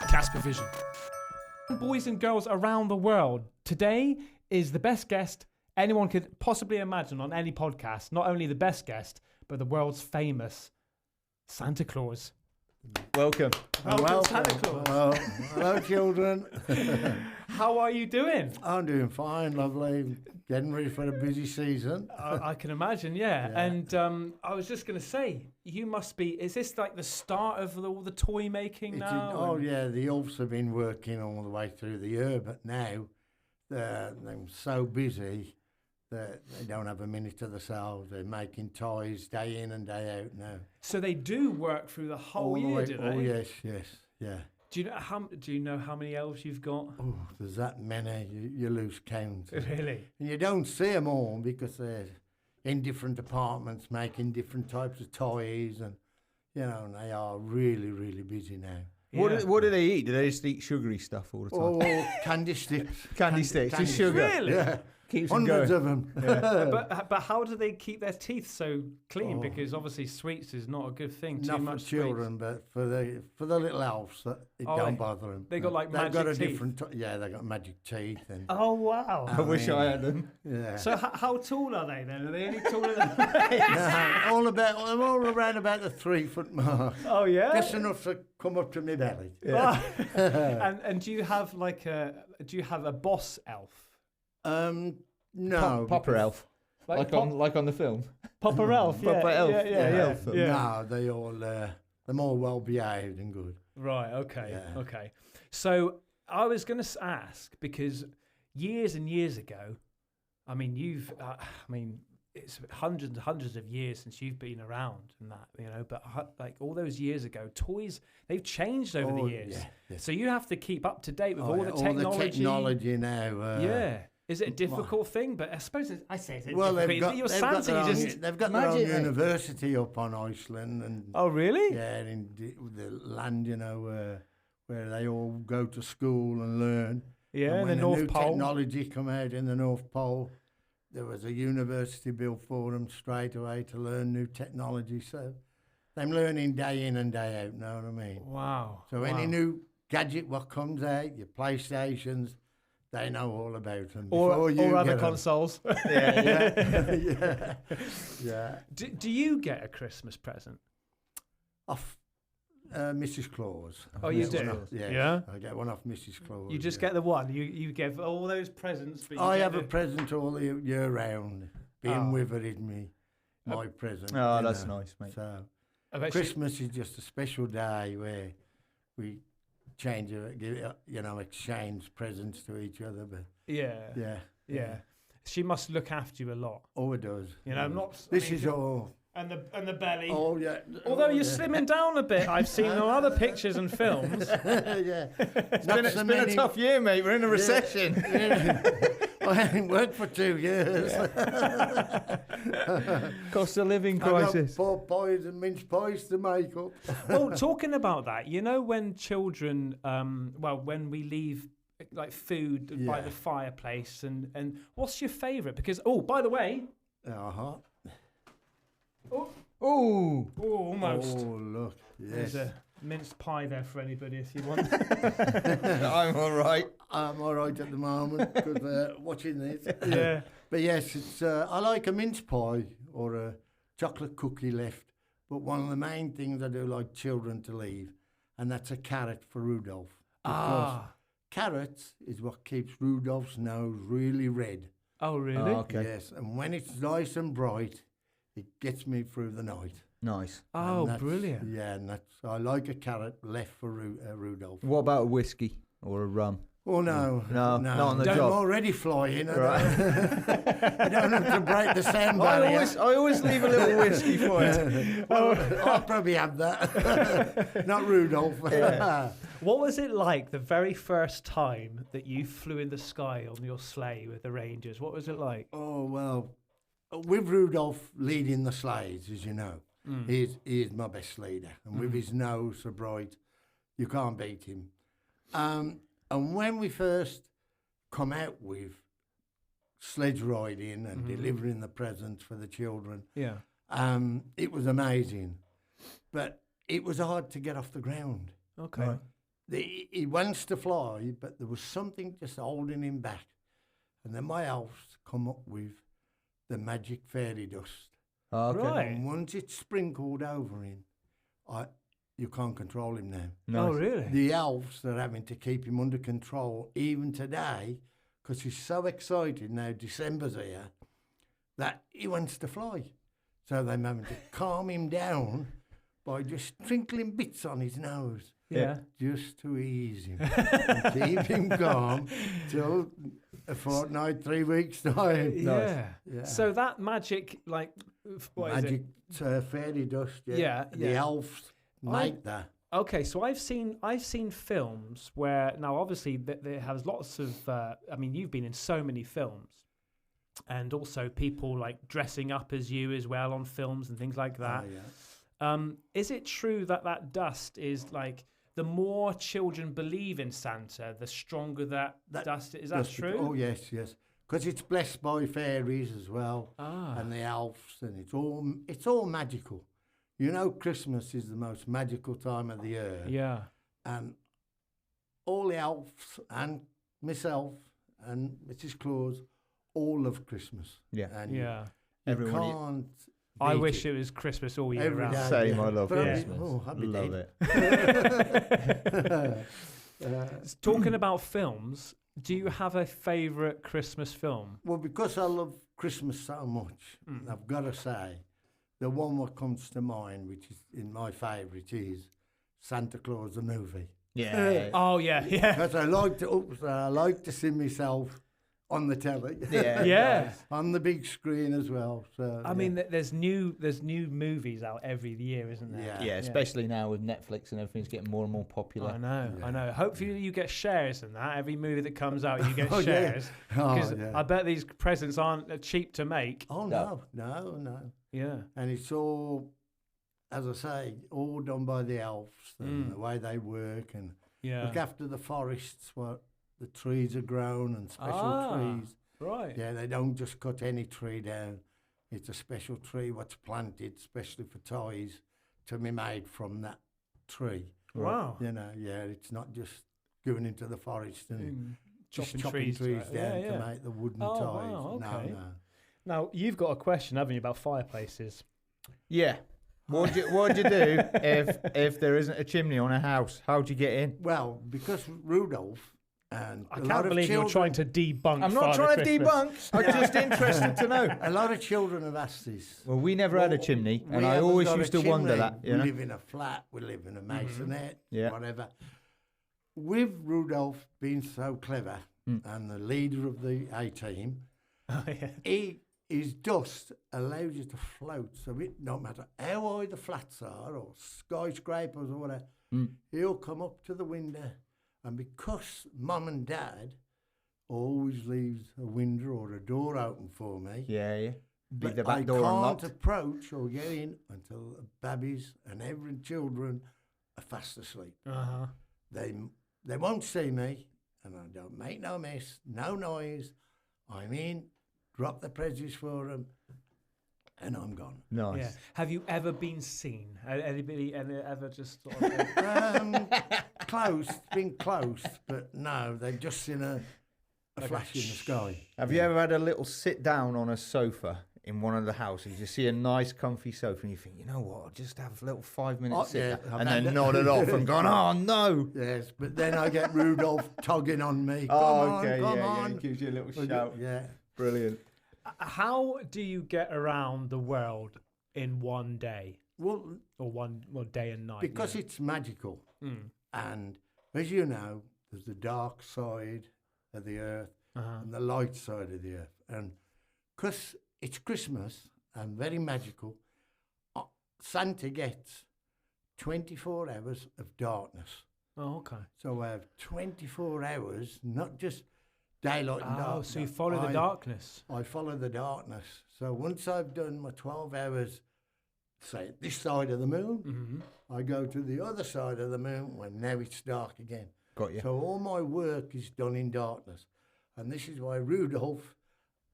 Caspervision. Boys and girls around the world, today is the best guest anyone could possibly imagine on any podcast. Not only the best guest, but the world's famous Santa Claus. Welcome. Welcome, Santa Claus. Well, hello, children. How are you doing? I'm doing fine, lovely. Getting ready for a busy season. I can imagine, yeah. And I was just going to say, you must be, is this like the start of all the toy making now? Yeah, the elves have been working all the way through the year, but now they're so busy that they don't have a minute to themselves. They're making toys day in and day out now. So they do work through the whole year, do they? Oh, yes, yeah. Do you know how many elves you've got? Oh, there's that many. You lose count. Really? And you don't see them all because they're in different departments making different types of toys, and they are really, really busy now. Yeah. What do they eat? Do they just eat sugary stuff all the time? Oh, candy sticks. Candy sticks, just sugar. Really? Yeah. Keeps Hundreds them of them. Yeah. But how do they keep their teeth so clean? Because obviously sweets is not a good thing. Not Too for much children, but for the little elves, it don't bother them. They got like magic got a teeth. different. They got magic teeth. And Oh wow! I wish I had them. yeah. So how tall are they then? Are they any taller than me? I'm all around about the 3 foot mark. Oh yeah, Just enough to come up to my belly. Yeah. and do you have a boss elf? No. Popper elf. Like on the film. Popper elf. Yeah, Popper elf. Yeah. No, they all they're more well behaved and good. Right. Okay. Yeah. Okay. So I was going to ask because years and years ago, I mean, it's hundreds and hundreds of years since you've been around and that, but like all those years ago, toys, they've changed over the years. Yeah. So you have to keep up to date with all the technology. technology. All the technology now. Is it a difficult thing? But I suppose I say it's well, they've got they've got their own university up on Iceland, and oh really? Yeah, in the land, where they all go to school and learn. Yeah, and when the North new Pole. Technology come out in the North Pole, there was a university built for them straight away to learn new technology. So they're learning day in and day out. Know what I mean? Wow. So any new gadget what comes out, your PlayStations, they know all about them. Or other consoles. Yeah. Do you get a Christmas present? Off Mrs. Claus. Oh, you do? Yeah. I get one off Mrs. Claus. You just get the one. You give all those presents. But I have a present all the year round. Being with her is my present. Oh, that's nice, mate. So Christmas is just a special day where we exchange presents to each other. But yeah. She must look after you a lot. Oh, it does. This is all. And the belly. Oh yeah. Although you're slimming down a bit, I've seen on other pictures and films. Yeah. It's been a tough year, mate. We're in a recession. I haven't worked for 2 years. Cost of living crisis. I've got 4 pies and mince pies to make up. Well, talking about that, when children, when we leave like food by the fireplace, and what's your favourite? Because by the way. Uh-huh. Oh, almost. Oh, look. Yes. There's a minced pie there for anybody if you want. I'm all right. I'm all right at the moment because watching this. Yeah. But yes, it's I like a mince pie or a chocolate cookie left. But one of the main things I do like children to leave, and that's a carrot for Rudolph. Because carrots is what keeps Rudolph's nose really red. Oh, really? Oh, okay. Yes, and when it's nice and bright, it gets me through the night. Nice. Oh, brilliant. Yeah, and I like a carrot left for Rudolph. What about a whiskey or a rum? Oh, no. Not on the job. I'm already flying. Right. I don't have to break the sound barrier. I always leave a little whiskey for it. Well, I'll probably have that. Not Rudolph. Yeah. What was it like the very first time that you flew in the sky on your sleigh with the Rangers? What was it like? Oh, well, with Rudolph leading the sleighs, as you know, he is my best leader. And with his nose so bright, you can't beat him. And when we first come out with sledge riding and delivering the presents for the children. Yeah. It was amazing, but it was hard to get off the ground. Okay. Right. He wants to fly, but there was something just holding him back. And then my elves come up with the magic fairy dust. Oh, okay. Right. And once it's sprinkled over him, you can't control him now. Nice. Oh, really? The elves are having to keep him under control even today because he's so excited now, December's here, that he wants to fly. So they're having to calm him down by just sprinkling bits on his nose. Yeah. Just to ease him and keep him calm till a fortnight, 3 weeks time. Yeah. Yeah. So that magic, like, what is Magic fairy dust. Yeah, The yeah. elves make that. it? Okay, so I've seen films where now obviously there has lots of. I mean, you've been in so many films, and also people like dressing up as you as well on films and things like that. Oh, yeah. Is it true that dust is like? The more children believe in Santa, the stronger that dust is. Is that Dust- true? Oh, yes. Because it's blessed by fairies as well. Ah. And the elves, and it's all magical. You know, Christmas is the most magical time of the year. Yeah. And all the elves and myself and Mrs. Claus all love Christmas. Yeah. And Yeah. you Everyone- can't. I beat wish it was Christmas all year Every round. day. Same, yeah. I love But I'd be- Christmas. oh, I'd be Love dead. it. Talking about films, do you have a favourite Christmas film? Well, because I love Christmas so much, I've got to say, the one that comes to mind, which is in my favourite, is Santa Claus the movie. Yeah. Oh yeah, yeah, Because I like to see myself on the telly. Yeah. yeah. On the big screen as well. So I mean, there's new movies out every year, isn't there? Yeah. Yeah, especially now with Netflix and everything's getting more and more popular. I know, Yeah. I know. Hopefully you get shares in that. Every movie that comes out, you get Oh, yeah. shares. Oh, Because yeah. I bet these presents aren't cheap to make. Oh No. no. Yeah. And it's all, as I say, all done by the elves and the way they work and Yeah. look after the forests, what the trees are grown and special trees. Right. Yeah, they don't just cut any tree down. It's a special tree what's planted, especially for toys, to be made from that tree. Wow. You know, yeah, it's not just going into the forest and just Chopping chopping trees right. down Yeah. to make the wooden Oh, toys. wow, okay. No. Now you've got a question, haven't you, about fireplaces? Yeah. What'd you do if there isn't a chimney on a house? How'd you get in? Well, because Rudolph and I a lot can't of believe you're children, trying to debunk. I'm not Father trying to Christmas. debunk. I'm just interested to know. a lot of children have asked this. Well, we never had a Well, chimney, we and I haven't always got a used to wonder chimney. that. You We know? live in a flat, we live in a masonette, Yeah. whatever. With Rudolph being so clever and the leader of the A-team, Oh, yeah. his dust allows you to float. So it don't matter how high the flats are or skyscrapers or whatever, he'll come up to the window. And because Mum and Dad always leaves a window or a door open for me, Yeah. Leave but the back I door can't unlocked. approach or get in until the babies and every children are fast asleep. Uh-huh. They won't see me, and I don't make no mess, no noise. I'm in, drop the presents for them, and I'm gone. Nice. Yeah. Have you ever been seen? Anybody ever just sort of Close, been close, but no, they've just seen a flash in the sky. Have you ever had a little sit down on a sofa in one of the houses? You see a nice, comfy sofa, and you think, you know what? I'll just have a little 5 minute Oh, sit yeah, down, I've and had then that. nodded off and gone, oh no. Yes, but then I get Rudolph tugging on me. Come Oh, okay, on, come yeah, on. yeah. Gives you a little Well, shout. Yeah. Brilliant. How do you get around the world in one day Well, or day and night? because yeah. it's magical. Mm. And as you know, there's the dark side of the earth and the light side of the earth. And because it's Christmas and very magical, Santa gets 24 hours of darkness. Oh, okay. So I have 24 hours, not just daylight and Oh, darkness. so you follow the darkness. I follow the darkness. So once I've done my 12 hours, say, this side of the moon, I go to the other side of the moon when now it's dark again. Got you. So all my work is done in darkness. And this is why Rudolph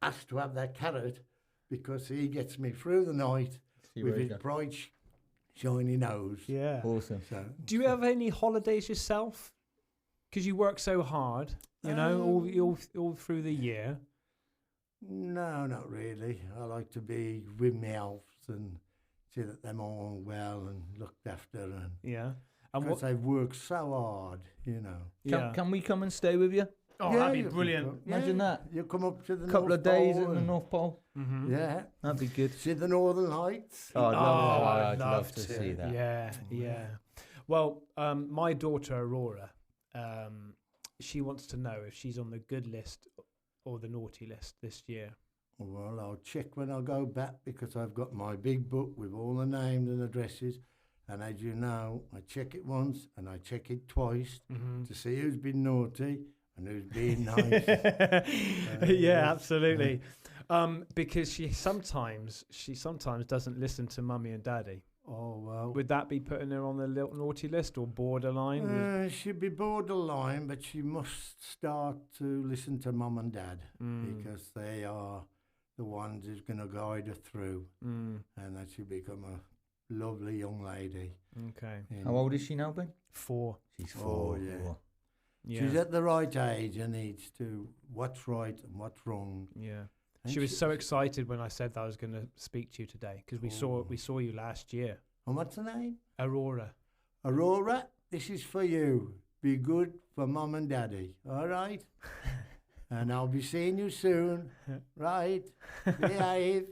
has to have that carrot, because he gets me through the night with his bright, shiny nose. Yeah. Awesome. So, Do you have any holidays yourself? Because you work so hard, you know, all through the year. No, not really. I like to be with my elves and see that they're all well and looked after. And Yeah. And because they've worked so hard, you know. Yeah. Can we come and stay with you? Oh, Yeah, that'd be you can brilliant. come. Imagine that. You come up to the Couple North of days Pole at the and- North Pole. Mm-hmm. Yeah. That'd be good. See the Northern Lights. Oh, I'd love to see that. Yeah, yeah. Well, my daughter Aurora, she wants to know if she's on the good list or the naughty list this year. Well, I'll check when I go back, because I've got my big book with all the names and addresses. And as you know, I check it once and I check it twice to see who's been naughty and who's been nice. Yeah, absolutely. Because she sometimes doesn't listen to mummy and daddy. Oh, well. Would that be putting her on the little naughty list or borderline? She'd be borderline, but she must start to listen to mum and dad, because they are the ones who's going to guide her through, and that she'll become a lovely young lady. Okay. How old is she now, Ben? 4. She's 4. Oh, yeah. 4. Yeah. She's at the right age and needs to what's right and what's wrong. Yeah. And She was so excited when I said that I was going to speak to you today, because we saw you last year. And what's her name? Aurora. Aurora, this is for you. Be good for mum and daddy, all right? And I'll be seeing you soon, right? Behave.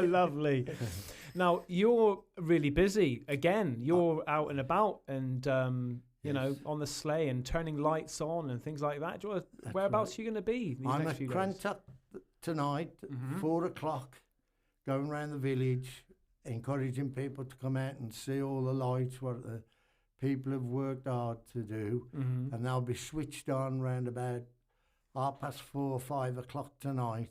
Lovely. Now, you're really busy again. You're out and about and, you know, on the sleigh and turning lights on and things like that. Whereabouts are you going to be these I'm next at few days? Crantock tonight, 4 o'clock, going around the village, encouraging people to come out and see all the lights, what the people have worked hard to do. And they'll be switched on round about 4:30, 5 o'clock tonight.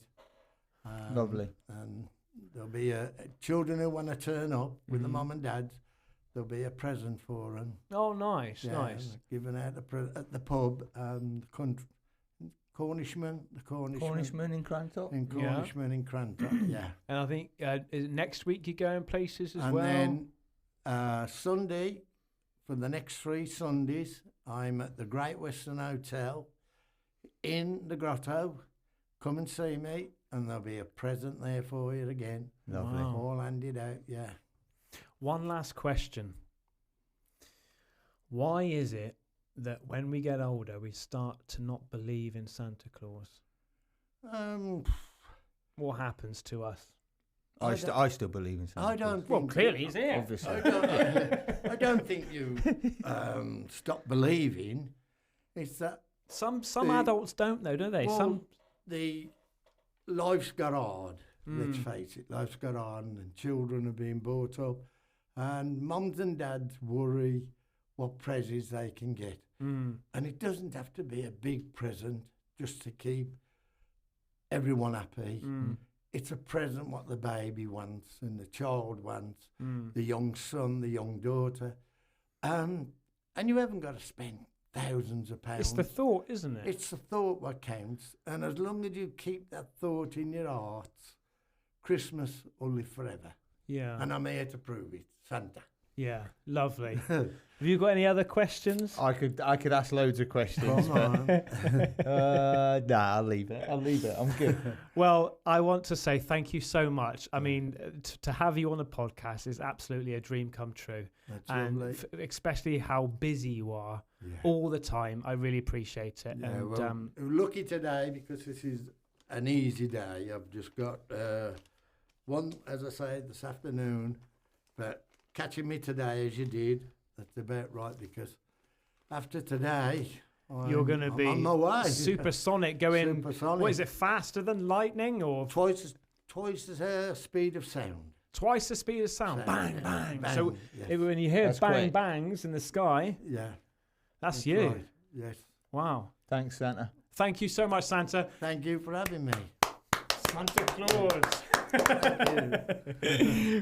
Lovely. And there'll be children who want to turn up with the mum and dads. There'll be a present for them. Oh, nice, Yeah, nice. given out at the pub and the Cornishman Cornishman in Crantock. in Cornishman in Crantock, yeah. And I think is it next week you're going places as And well? then Sunday, for the next 3 Sundays, I'm at the Great Western Hotel in the Grotto. Come and see me, and there'll be a present there for you again. Lovely. Wow. All handed out, yeah. One last question. Why is it that when we get older, we start to not believe in Santa Claus? What happens to us? I still believe in Santa I don't Claus. Well, think clearly he's here. Obviously. I don't think you stop believing. It's that Some The- adults don't, though, do they? well, the life's got hard. Let's Mm. face it, life's got hard, and children are being brought up, and mums and dads worry what presents they can get. And it doesn't have to be a big present just to keep everyone happy. It's a present what the baby wants and the child wants, the young son, the young daughter. And you haven't got to spend thousands of pounds. It's the thought, isn't it? It's the thought what counts. And as long as you keep that thought in your heart, Christmas will live forever. Yeah. And I'm here to prove it. Santa. Yeah. Lovely. Have you got any other questions? I could ask loads of questions, Come but on. nah, I'll leave it. I'm good. Well, I want to say thank you so much. I mean, to have you on the podcast is absolutely a dream come true. That's And lovely. especially how busy you are all the time. I really appreciate it. Yeah, and well, lucky today because this is an easy day. I've just got one, as I say, this afternoon. But catching me today as you did, that's about right, because after today, you're going to I'm be on my way. supersonic going, Supersonic. what is it, faster than lightning or Twice the speed of sound. twice the speed of sound? Bang, bang. Bang, So yes. when you hear That's bang, quick. bangs in the sky, Yeah. that's you. Right. Yes. Wow. Thanks, Santa. Thank you so much, Santa. Thank you for having me. Santa Claus. Thank you.